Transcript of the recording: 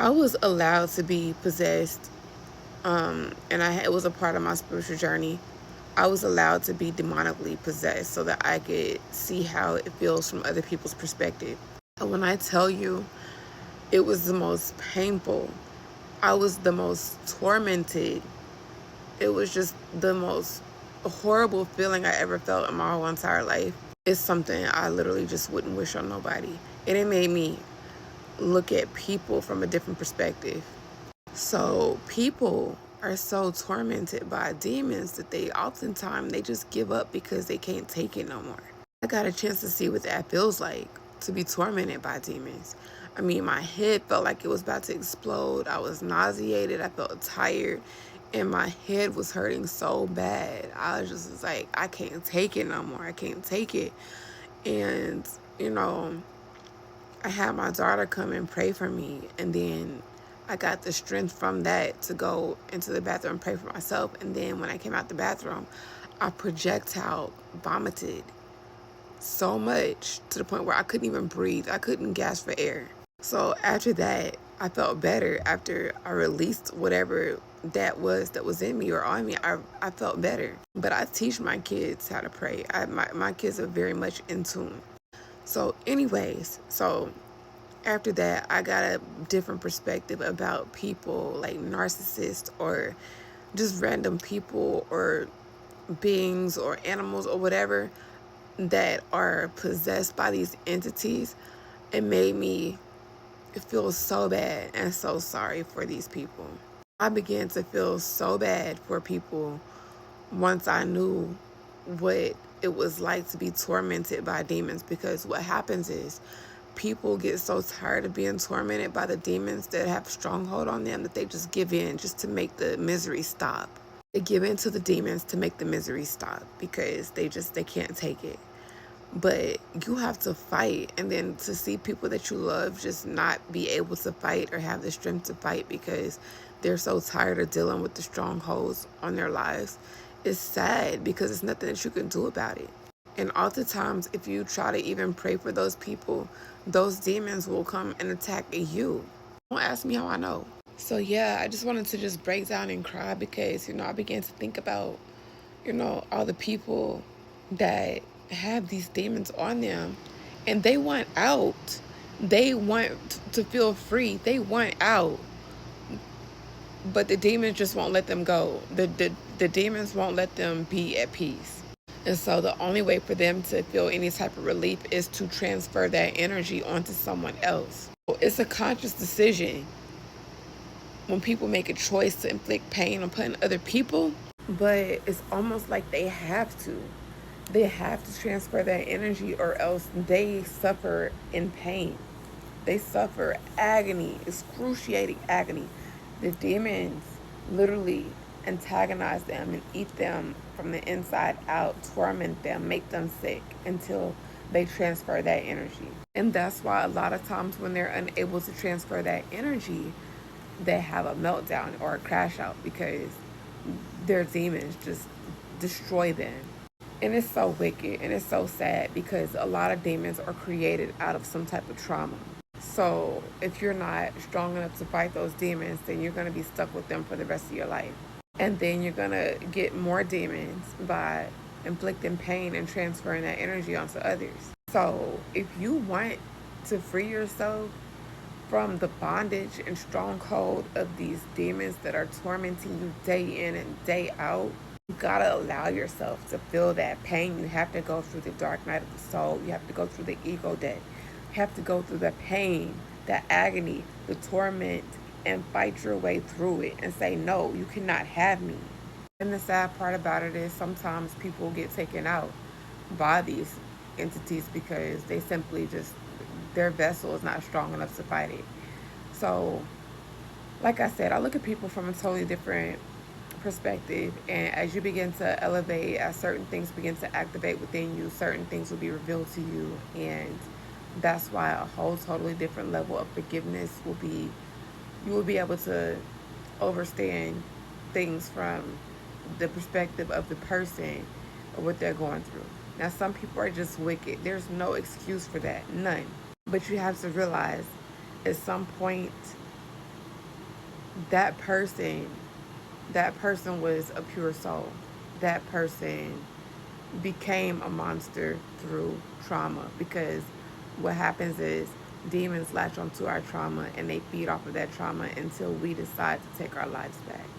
I was allowed to be possessed, and it was a part of my spiritual journey. I was allowed to be demonically possessed so that I could see how it feels from other people's perspective. And when I tell you, it was the most painful. I was the most tormented. It was just the most horrible feeling I ever felt in my whole entire life. It's something I literally just wouldn't wish on nobody. And it made me look at people from a different perspective. So people are so tormented by demons that they oftentimes they just give up because they can't take it no more. I got a chance to see what that feels like, to be tormented by demons. I mean, my head felt like it was about to explode. I was nauseated. I felt tired. And my head was hurting so bad. I was just like, I can't take it no more. I can't take it. And, you know, I had my daughter come and pray for me. And then I got the strength from that to go into the bathroom and pray for myself. And then when I came out the bathroom, I projectile vomited so much to the point where I couldn't even breathe. I couldn't gasp for air. So after that, I felt better. After I released whatever that was in me or on me, I felt better. But I teach my kids how to pray. My kids are very much in tune. So anyways, after that, I got a different perspective about people like narcissists or just random people or beings or animals or whatever that are possessed by these entities. It made me feel so bad and so sorry for these people. I began to feel so bad for people once I knew what it was like to be tormented by demons, because what happens is people get so tired of being tormented by the demons that have a stronghold on them that they just give in just to make the misery stop. They give in to the demons to make the misery stop because they can't take it. But you have to fight, and then to see people that you love just not be able to fight or have the strength to fight because they're so tired of dealing with the strongholds on their lives is sad, because there's nothing that you can do about it. And oftentimes, if you try to even pray for those people, those demons will come and attack you. Don't ask me how I know. So yeah, I just wanted to just break down and cry because, I began to think about, all the people that have these demons on them and they want out. They want to feel free. They want out. But the demons just won't let them go. The demons won't let them be at peace. And so the only way for them to feel any type of relief is to transfer that energy onto someone else. It's a conscious decision when people make a choice to inflict pain upon other people, but it's almost like they have to. They have to transfer that energy or else they suffer in pain. They suffer agony, excruciating agony. The demons literally antagonize them and eat them from the inside out, torment them, make them sick until they transfer that energy. And that's why a lot of times when they're unable to transfer that energy, they have a meltdown or a crash out because their demons just destroy them. And it's so wicked and it's so sad because a lot of demons are created out of some type of trauma. So if you're not strong enough to fight those demons, then you're going to be stuck with them for the rest of your life. And then you're going to get more demons by inflicting pain and transferring that energy onto others. So if you want to free yourself from the bondage and stronghold of these demons that are tormenting you day in and day out, you gotta allow yourself to feel that pain. You have to go through the dark night of the soul. You have to go through the ego death. You have to go through the pain, the agony, the torment, and fight your way through it and say, no, you cannot have me. And the sad part about it is sometimes people get taken out by these entities because they simply just, their vessel is not strong enough to fight it. So, like I said, I look at people from a totally different perspective, and as you begin to elevate, as certain things begin to activate within you, certain things will be revealed to you, and that's why a whole totally different level of forgiveness will be, you will be able to understand things from the perspective of the person or what they're going through. Now, some people are just wicked. There's no excuse for that, none. But you have to realize at some point that person, that person was a pure soul. That person became a monster through trauma, because what happens is demons latch onto our trauma and they feed off of that trauma until we decide to take our lives back.